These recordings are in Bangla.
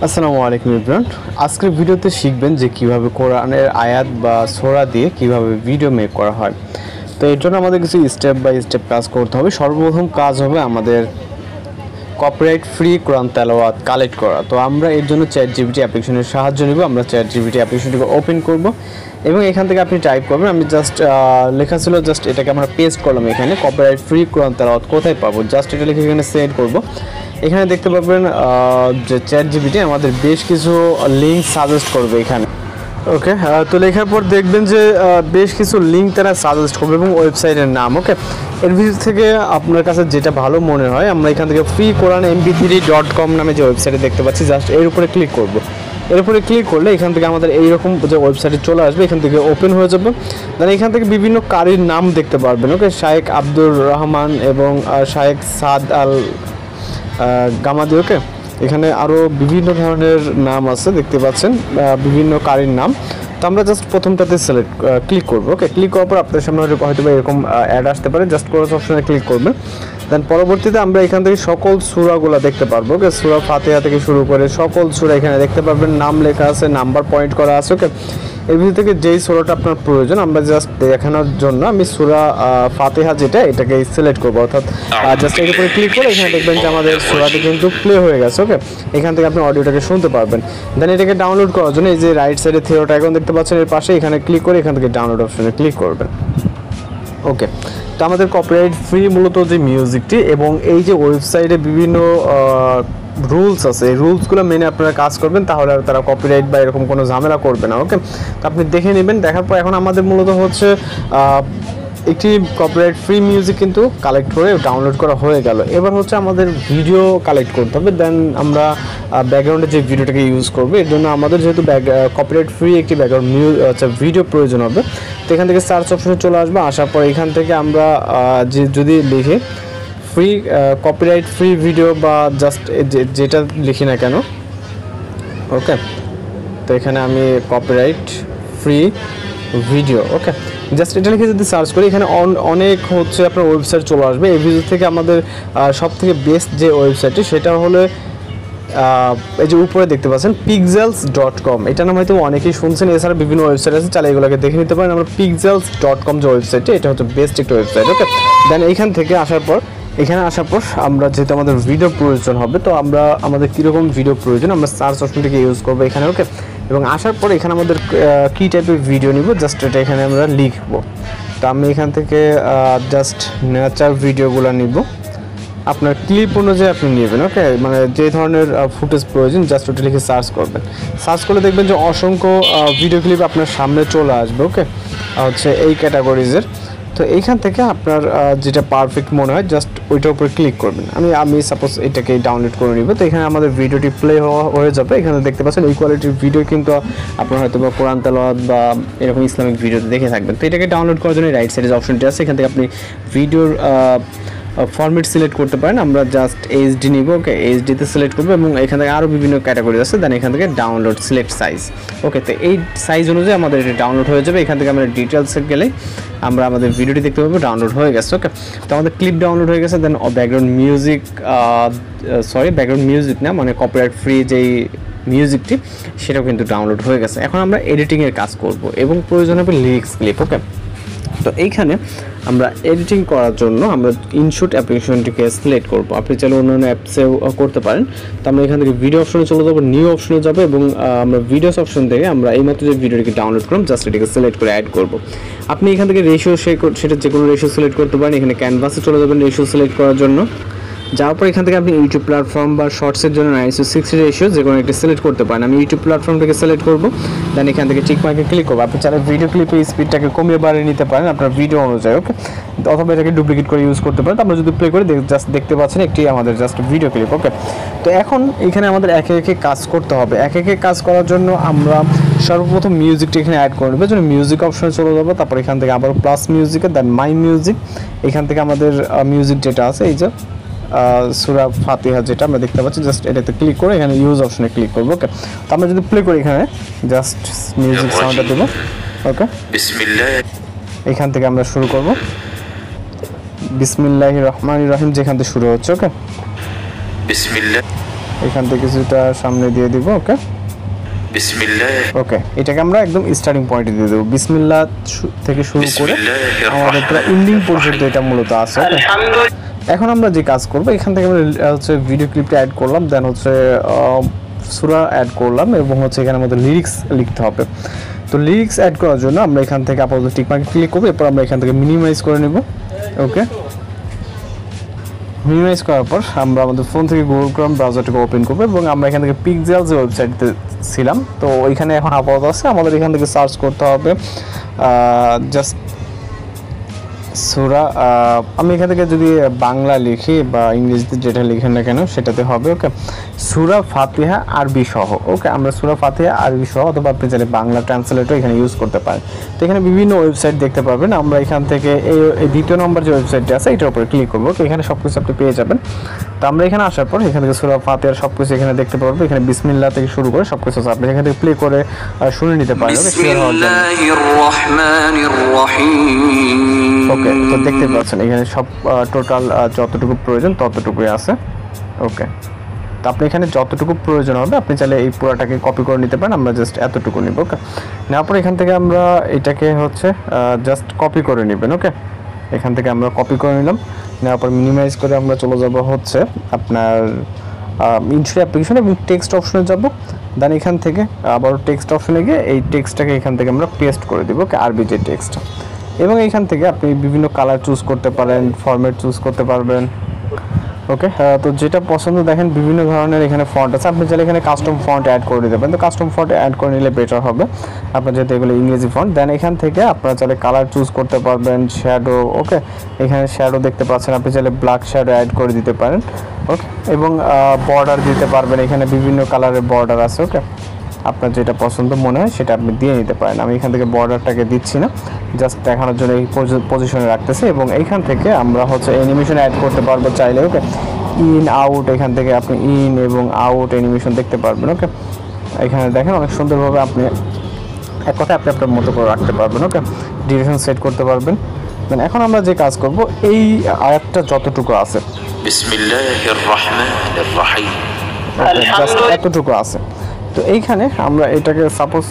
আসসালামু আলাইকুম এভরিওয়ান। আজকের ভিডিওতে শিখবেন যে কিভাবে কোরআনের আয়াত বা সূরা দিয়ে কিভাবে ভিডিও মেক করা হয়। তো এর জন্য আমাদের কিছু স্টেপ বাই স্টেপ কাজ করতে হবে। সর্বপ্রথম কাজ হবে আমাদের কপিরাইট ফ্রি কোরআন তেলাওয়াত কালেক্ট করা। তো আমরা এর জন্য চ্যাটজিপিটি অ্যাপ্লিকেশনের সাহায্য নেব। আমরা চ্যাটজিপিটি অ্যাপ্লিকেশনটিকে ওপেন করব এবং এখান থেকে আপনি টাইপ করবেন। আমি জাস্ট লেখা ছিল, জাস্ট এটাকে আমরা পেস্ট করলাম এখানে, কপিরাইট ফ্রি কোরআন তেলাওয়াত কোথায় পাবো, জাস্ট এটা লিখে এখানে সেন্ড করব। এখানে দেখতে পাবেন যে চ্যাটজিপিটি আমাদের বেশ কিছু লিঙ্ক সাজেস্ট করবে এখানে। ওকে, তো লেখার পর দেখবেন যে বেশ কিছু লিঙ্ক তারা সাজেস্ট করবে এবং ওয়েবসাইটের নাম। ওকে, এর ভিতর থেকে আপনার কাছে যেটা ভালো মনে হয়, আমরা এখান থেকে ফ্রি কোরআন mp3.com নামে যে ওয়েবসাইটে দেখতে পাচ্ছি, জাস্ট এর উপরে ক্লিক করব। এর উপরে ক্লিক করলে এখান থেকে আমাদের এইরকম যে ওয়েবসাইটে চলে আসবে, এখান থেকে ওপেন হয়ে যাবে। দেন এখান থেকে বিভিন্ন কারির নাম দেখতে পারবেন। ওকে, শায়েখ আব্দুর রহমান এবং শায়েখ সাদ আল গামাদি। ওকে, এখানে আরও বিভিন্ন ধরনের নাম আছে দেখতে পাচ্ছেন, বিভিন্ন কারির নাম। তো আমরা জাস্ট প্রথমটাতে ক্লিক করবো। ওকে, ক্লিক করার পর আপনার সামনে হয়তো এরকম অ্যাড আসতে পারে, জাস্ট কোর্স অপশনে ক্লিক করবেন। দেন পরবর্তীতে আমরা এখান থেকে সকল সূরাগুলো দেখতে পারবো। ওকে, সূরা ফাতিহা থেকে শুরু করে সকল সূরা এখানে দেখতে পারবেন, নাম লেখা আছে, নাম্বার পয়েন্ট করা আছে। ওকে, এর ভিতর থেকে যেই সূরাটা আপনার প্রয়োজন, আমরা জাস্ট দেখানোর জন্য আমি সূরা ফাতিহা যেটা, এটাকে সিলেক্ট করবো। অর্থাৎ জাস্ট এর উপরে ক্লিক করে এখানে দেখবেন যে আমাদের সূরাটি কিন্তু প্লে হয়ে গেছে। ওকে, এখান থেকে আপনি অডিওটাকে শুনতে পারবেন। দেন এটাকে ডাউনলোড করার জন্য এই যে রাইট সাইডে থিওটা আইকন দেখতে পাচ্ছেন, এর পাশে এখানে ক্লিক করে এখান থেকে ডাউনলোড অপশনে ক্লিক করবেন। ওকে, তো আমাদের কপিরাইট ফ্রি মূলত যে মিউজিকটি এবং এই যে ওয়েবসাইটে বিভিন্ন রুলস আছে, এই রুলসগুলো মেনে আপনারা কাজ করবেন, তাহলে আর তারা কপিরাইট বা এরকম কোনো ঝামেলা করবে না। ওকে, তো আপনি দেখে নেবেন। দেখার পর এখন আমাদের মূলত হচ্ছে একটি কপিরাইট ফ্রি মিউজিক কিন্তু কালেক্ট করে ডাউনলোড করা হয়ে গেল। এবার হচ্ছে আমাদের ভিডিও কালেক্ট করতে হবে। দেন আমরা ব্যাকগ্রাউন্ডে যে ভিডিওটাকে ইউজ করবো, এর জন্য আমাদের যেহেতু কপিরাইট ফ্রি একটি ব্যাকগ্রাউন্ড ভিডিও প্রয়োজন হবে। তো এখান থেকে সার্চ অপশনে চলে আসবে। আসার পর এখান থেকে আমরা যদি লিখে ফ্রি কপিরাইট ফ্রি ভিডিও বা জাস্ট যেটা লিখি না কেন, ওকে, তো এখানে আমি কপিরাইট ফ্রি ভিডিও, ওকে, জাস্ট এটা লিখে যদি সার্চ করি, এখানে অনেক হচ্ছে আপনার ওয়েবসাইট চলে আসবে। এই ভিডিও থেকে আমাদের সব থেকে বেস্ট যে ওয়েবসাইটটি, সেটা হলো এই যে উপরে দেখতে পাচ্ছেন pixels.com। এটা নাম হয়তো অনেকেই শুনছেন, এছাড়া বিভিন্ন ওয়েবসাইট আছে, চাইলে এগুলোকে দেখে নিতে পারেন। আমরা pixels.com যে ওয়েবসাইটটি, এটা হচ্ছে বেস্ট একটা ওয়েবসাইট। ওকে, দেন এইখান থেকে এখানে আসার পর আমরা যেহেতু আমাদের ভিডিও প্রয়োজন হবে, তো আমরা আমাদের কীরকম ভিডিও প্রয়োজন, আমরা সার্চ অপশনটিকে ইউজ করবো এখানে। ওকে, এবং আসার পর এখানে আমাদের কী টাইপের ভিডিও নিব, জাস্ট এটা এখানে আমরা লিখবো। তো আমি এখান থেকে জাস্ট নেচার ভিডিওগুলো নিব, আপনার ক্লিপ অনুযায়ী আপনি নেবেন। ওকে, মানে যে ধরনের ফুটেজ প্রয়োজন, জাস্ট ওটা লিখে সার্চ করবেন। সার্চ করলে দেখবেন যে অসংখ্য ভিডিও ক্লিপ আপনার সামনে চলে আসবে। ওকে, হচ্ছে এই ক্যাটাগরিজের। তো এইখান থেকে আপনার যেটা পারফেক্ট মনে হয়, জাস্ট ওইটার উপরে ক্লিক করবেন। আমি সাপোজ এটাকে ডাউনলোড করে নিব। তো এখানে আমাদের ভিডিওটি প্লে হয়ে যাবে। এখানে দেখতে পাচ্ছেন এই কোয়ালিটির ভিডিও কিন্তু আপনার হয়তো বা কোরআন তেলাওয়াত বা এরকম ইসলামিক ভিডিওতে দেখে থাকবেন। তো এটাকে ডাউনলোড করার জন্য রাইট সাইডে যে অপশনটি আছে, এখান থেকে আপনি ভিডিওর ফরম্যাট সিলেক্ট করতে পারেন। আমরা জাস্ট এইচডি নিব। ওকে, এইচডিতে সিলেক্ট করবো এবং এখান থেকে আরও বিভিন্ন ক্যাটাগরি আছে। দেন এখান থেকে ডাউনলোড সিলেক্ট সাইজ। ওকে, তো এই সাইজ অনুযায়ী আমাদের এটা ডাউনলোড হয়ে যাবে। এখান থেকে আমরা ডিটেলসে গেলে আমরা আমাদের ভিডিওটি দেখতে পাবো ডাউনলোড হয়ে গেছে। ওকে, তো আমাদের ক্লিপ ডাউনলোড হয়ে গেছে। দেন ব্যাকগ্রাউন্ড মিউজিক না, মানে কপিরাইট ফ্রি যেই মিউজিকটি, সেটাও কিন্তু ডাউনলোড হয়ে গেছে। এখন আমরা এডিটিংয়ের কাজ করব এবং প্রয়োজন হবে লিরিক্স ক্লিপ। ওকে, তো এইখানে আমরা এডিটিং করার জন্য আমরা ইনশুট অ্যাপ্লিকেশনটিকে সিলেক্ট করব। আপনি চাইলে অন্যান্য অ্যাপসেও করতে পারেন। তো আমরা এখান থেকে ভিডিও অপশনে চলে যাবো, নিউ অপশনে যাবো এবং আমরা ভিডিওস অপশন থেকে আমরা এইমাত্র যে ভিডিওটিকে ডাউনলোড করলাম, জাস্ট এটাকে সিলেক্ট করে অ্যাড করব। আপনি এখান থেকে রেশিও সেটা যে কোনো রেশিও সিলেক্ট করতে পারেন। এখানে ক্যানভাসে চলে যাবেন রেশিও সিলেক্ট করার জন্য। যাওয়ার পর এখান থেকে আপনি ইউটিউব প্ল্যাটফর্ম বা শর্টসের জন্য 9:60 রেশিও যে কোনো একটা সিলেক্ট করতে পারেন। আমি ইউটিউব প্ল্যাটফর্মটাকে সিলেক্ট করব। দেন এখান থেকে টিক মার্কে ক্লিক করবো। আপনি চাইলে ভিডিও ক্লিপের স্পিডটাকে কমিয়ে বাড়িয়ে নিতে পারেন আপনার ভিডিও অনুযায়ী। ওকে, অথবা এটাকে ডুপ্লিকেট করে ইউজ করতে পারেন। আমরা যদি প্লে করে জাস্ট দেখতে পাচ্ছেন একটি আমাদের জাস্ট ভিডিও ক্লিপ। ওকে, তো এখন এখানে আমাদের একে একে কাজ করতে হবে। একে একে কাজ করার জন্য আমরা সর্বপ্রথম মিউজিকটা এখানে অ্যাড করে নেব। জন্য মিউজিক অপশনে চলে যাবো। তারপর এখান থেকে আবার প্লাস মিউজিকে, দেন মাই মিউজিক। এখান থেকে আমাদের মিউজিক যেটা আছে, এই যে সূরা ফাতিহা যেটা আমরা দেখতে পাচ্ছি, জাস্ট এটাতে ক্লিক করে এখানে ইউজ অপশনে ক্লিক করবো। ওকে, তো আমরা যদি প্লে করি এখানে জাস্ট মিউজিক সাউন্ডটা দেবো। ওকে, এখান থেকে আমরা শুরু করব। বিসমিল্লাহির রহমানির রহিম যেখান থেকে শুরু হচ্ছে। ওকে, বিসমিল্লাহ এখান থেকে কিছুটা সামনে দিয়ে দিব। ওকে, বিসমিল্লাহ। ওকে, এটাকে আমরা একদম স্টার্টিং পয়েন্টে দিয়ে দেবো। বিসমিল্লাহ থেকে শুরু করে আমাদের পুরো এন্ডিং পর্যন্ত এটা মূলত আছে। এখন আমরা যে কাজ করব, এখান থেকে আমরা হচ্ছে ভিডিও ক্লিপটা অ্যাড করলাম, দেন হচ্ছে সূরা অ্যাড করলাম এবং হচ্ছে এখানে আমাদের লিরিক্স লিখতে হবে। তো লিরিক্স অ্যাড করার জন্য আমরা এখান থেকে আপাতত টিক মার্কে ক্লিক করব, এরপর আমরা এখান থেকে মিনিমাইজ করে নেব। ওকে, মিনিমাইজ করার পর আমরা আমাদের ফোন থেকে গুগল ক্রোম ব্রাউজারটাকে ওপেন করবো এবং আমরা এখান থেকে পিক্সেল যে ওয়েবসাইটতে ছিলাম তো ওইখানে এখন আপাতত আছে। আমাদের এখান থেকে সার্চ করতে হবে জাস্ট সূরা। আমি এখান থেকে যদি বাংলা লিখি বা ইংরেজিতে যেটা লিখেন না কেন সেটাতে হবে। ওকে, সূরা ফাতিহা আরবি সহ। ওকে, আমরা সূরা ফাতিহা আরবি সহ অথবা আপনি চাইলে বাংলা ট্রান্সলেটও এখানে ইউজ করতে পারেন। তো এখানে বিভিন্ন ওয়েবসাইট দেখতে পারবেন। আমরা এখান থেকে এই দ্বিতীয় নম্বর যে ওয়েবসাইটটি আছে এটার উপরে ক্লিক করবো। ওকে, এখানে সব কিছু আপনি পেয়ে যাবেন। তো আমরা এখানে আসার পর এখান থেকে সূরা ফাতিহার সব কিছু এখানে দেখতে পারবো। এখানে বিসমিল্লাহ থেকে শুরু করে সব কিছু আছে, আপনি এখান থেকে প্লে করে শুনে নিতে পারেন। ওকে, তো দেখতে পাচ্ছেন এখানে সব টোটাল যতটুকু প্রয়োজন ততটুকুই আছে। ওকে, তো আপনি এখানে যতটুকু প্রয়োজন হবে আপনি চাইলে এই পুরোটাকে কপি করে নিতে পারেন। আমরা জাস্ট এতটুকু নিব। ওকে, নেওয়ার পর এখান থেকে আমরা এটাকে হচ্ছে জাস্ট কপি করে নেবেন। ওকে, এখান থেকে আমরা কপি করে নিলাম। নেওয়ার পর মিনিমাইজ করে আমরা চলে যাব হচ্ছে আপনার ইনস্টল অ্যাপ্লিকেশন এবং টেক্সট অপশনে যাব। দেন এখান থেকে আবার টেক্সট অপশনে গিয়ে এই টেক্সটটাকে এখান থেকে আমরা পেস্ট করে দেবো। ওকে, আরবি যে টেক্সট, এবং এইখান থেকে আপনি বিভিন্ন কালার চুজ করতে পারেন, ফরম্যাট চুজ করতে পারবেন। ওকে, তো যেটা পছন্দ দেখেন বিভিন্ন ধরনের এখানে ফন্ট আছে, আপনি চাইলে এখানে কাস্টম ফন্ট অ্যাড করে দিতে পারেন। তো কাস্টম ফন্ট অ্যাড করে নিলে বেটার হবে আপনার, যেহেতু এগুলো ইংরেজি ফন্ট। দেন এখান থেকে আপনারা চাইলে কালার চুজ করতে পারবেন, শ্যাডো। ওকে, এখানে শ্যাডো দেখতে পাচ্ছেন, আপনি চাইলে ব্ল্যাক শ্যাডো অ্যাড করে দিতে পারেন। ওকে, এবং বর্ডার দিতে পারবেন, এখানে বিভিন্ন কালারের বর্ডার আছে। ওকে, আপনার যেটা পছন্দ মনে হয় সেটা আপনি দিয়ে নিতে পারেন। আমি এখান থেকে বর্ডারটাকে দিচ্ছি না, জাস্ট দেখানোর জন্য এই পজিশনে রাখতেছি। এবং এইখান থেকে আমরা হচ্ছে অ্যানিমেশন অ্যাড করতে পারবো চাইলে। ওকে, ইন আউট, এখান থেকে আপনি ইন এবং আউট অ্যানিমেশন দেখতে পারবেন। ওকে, এখানে দেখেন অনেক সুন্দরভাবে আপনি এক কথায় আপনি আপনার মতো করে রাখতে পারবেন। ওকে, ডিউরেশন সেট করতে পারবেন। মানে এখন আমরা যে কাজ করব, এই আয়াতটা যতটুকু আছে বিসমিল্লাহির রহমানির রহিম জাস্ট এতটুকু আছে। তো এইখানে আমরা এটাকে সাপোজ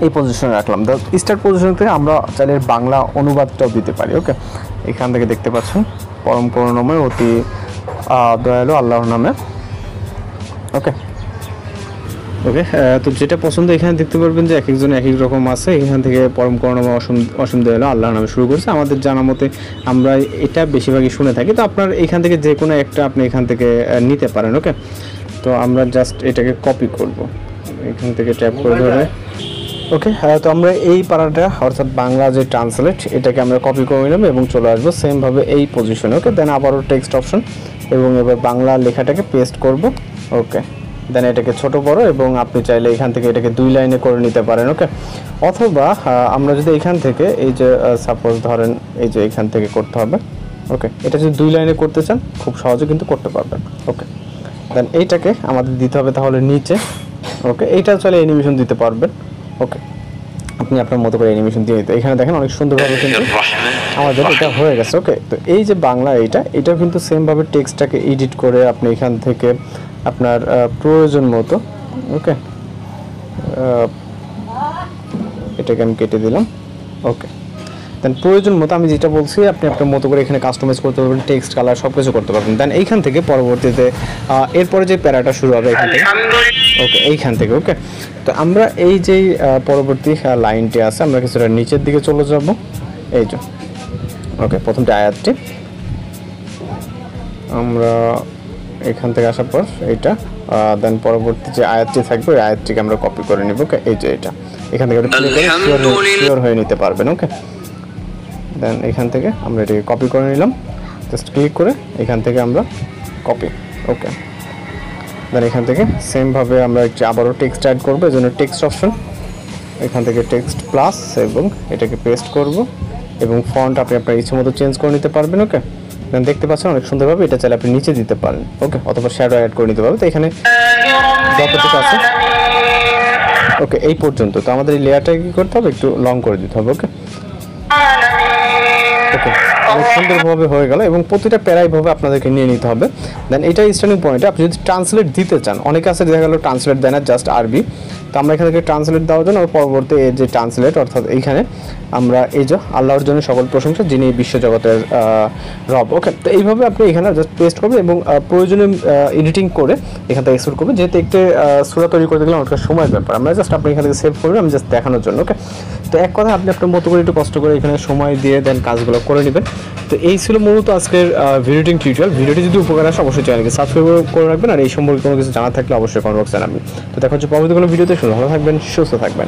এই পজিশনে রাখলাম। তো স্টার্ট পজিশন থেকে আমরা চাইলে বাংলা অনুবাদটাও দিতে পারি। ওকে, এখান থেকে দেখতে পাচ্ছেন পরম করুণাময় অতি দয়ালু আল্লাহর নামে। ওকে, ওকে, তো যেটা পছন্দ এখানে দেখতে পারবেন যে এক একজন এক এক রকম আছে। এখান থেকে পরম করুণাময় অসীম দয়ালু আল্লাহর নামে শুরু করছে। আমাদের জানা মতে আমরা এটা বেশিরভাগই শুনে থাকি। তো আপনার এখান থেকে যে কোনো একটা আপনি এখান থেকে নিতে পারেন। ওকে, তো আমরা জাস্ট এটাকে কপি করব, এখান থেকে ট্যাপ করে ধরে। ওকে, তো আমরা এই পারাটা অর্থাৎ বাংলা যে ট্রান্সলেট এটাকে আমরা কপি করে নিলাম এবং চলে আসবো সেমভাবে এই পজিশনে। ওকে, দেন আবারও টেক্সট অপশন এবং এবার বাংলা লেখাটাকে পেস্ট করব। ওকে, দেন এটাকে ছোট বড় এবং আপনি চাইলে এখান থেকে এটাকে 2 লাইনে করে নিতে পারেন। ওকে, অথবা আমরা যদি এখান থেকে এই যে সাপোজ ধরেন এই যে এখান থেকে করতে হবে। ওকে, এটা যদি 2 লাইনে করতে চান খুব সহজে কিন্তু করতে পারবেন। ওকে, দেন এইটাকে আমাদের দিতে হবে তাহলে নিচে। ওকে, এইটা চলে অ্যানিমেশন দিতে পারবেন। ওকে, আপনি আপনার মতো করে অ্যানিমেশন দিয়ে দিতে। এখানে দেখেন অনেক সুন্দরভাবে কিন্তু আমাদের এটা হয়ে গেছে। ওকে, তো এই যে বাংলা এটাও কিন্তু সেমভাবে টেক্সটটাকে এডিট করে আপনি এখান থেকে আপনার প্রয়োজন মতো। ওকে, এটাকে আমি কেটে দিলাম। ওকে, দেন প্রয়োজন মতো আমি যেটা বলছি আপনি আপনার মতো করে এখানে কাস্টমাইজ করতে পারবেন, টেক্সট কালার সব কিছু করতে পারবেন। দেন এইখান থেকে পরবর্তীতে এরপরে যে প্যারাটা শুরু হবে এখান থেকে। ওকে, এইখান থেকে। ওকে, তো আমরা এই যে পরবর্তী লাইনটি আছে আমরা কিছুটা নিচের দিকে চলে যাব। এই যে ওকে, প্রথমটা আয়াতটি আমরা এখান থেকে আসার পর এইটা, দেন পরবর্তী যে আয়াতটি থাকবে ওই আয়াতটিকে আমরা কপি করে নিব। ওকে, এই যে এটা এখান থেকে শিওর হয়ে নিতে পারবেন। ওকে, দেন এখান থেকে আমরা এটাকে কপি করে নিলাম, জাস্ট ক্লিক করে এখান থেকে আমরা কপি। ওকে, দেন এখান থেকে সেমভাবে আমরা আবারও টেক্সট অ্যাড করবো, এই জন্য টেক্সট অপশন, এখান থেকে টেক্সট প্লাস এবং এটাকে পেস্ট করব এবং ফন্ট আপনি আপনার ইচ্ছে মতো চেঞ্জ করে নিতে পারবেন। ওকে, দেন দেখতে পাচ্ছেন অনেক সুন্দরভাবে এটা চাইলে আপনি নিচে দিতে পারেন। ওকে, অথবা শ্যাডো অ্যাড করে নিতে পারবেন। তো এখানে যতটুকু আছে ওকে এই পর্যন্ত। তো আমাদের এই লেয়ারটাকে কী করতে হবে, একটু লং করে দিতে হবে। ওকে, ওকে, অনেক সুন্দরভাবে হয়ে গেল এবং প্রতিটা প্যারাইভাবে আপনাদেরকে নিয়ে নিতে হবে। দেন এটা স্টার্টিং পয়েন্টে আপনি যদি ট্রান্সলেট দিতে চান, অনেকে আছে দেখা গেল ট্রান্সলেট দেয় না, জাস্ট আরবি। তো আমরা এখান থেকে ট্রান্সলেট দেওয়ার জন্য পরবর্তী যে ট্রান্সলেট, অর্থাৎ এইখানে আমরা এই যে আল্লাহর জন্য সকল প্রশংসা যিনি বিশ্বজগতের রব, ওকে। তো এইভাবে আপনি এখানে জাস্ট পেস্ট করবেন এবং প্রয়োজনে এডিটিং করে এখান থেকে এক্সপোর্ট করবেন। যেহেতু একটা সূরা তৈরি করতে গেলে অনেকটা সময়ের ব্যাপার, আমরা জাস্ট আপনি এখান থেকে সেভ করবেন, আমি জাস্ট দেখানোর জন্য, ওকে। তো এক কথা আপনি আপনার মতো করে একটু কষ্ট করে এখানে সময় দিয়ে দেন কাজগুলো করে নেবেন। তো এই ছিল মূলত আজকের ভিডিওটিং টিউটোরিয়াল। ভিডিওটি যদি উপকার আসে অবশ্যই চ্যানেলকে সাবস্ক্রাইব করে রাখবেন, আর এই সম্পর্কে কোনো কিছু জানা থাকলে অবশ্যই কমেন্ট বক্সে জানাবেন। তো দেখা হচ্ছে পরবর্তী কোনো ভিডিওতে। ভালো থাকবেন, সুস্থ থাকবেন।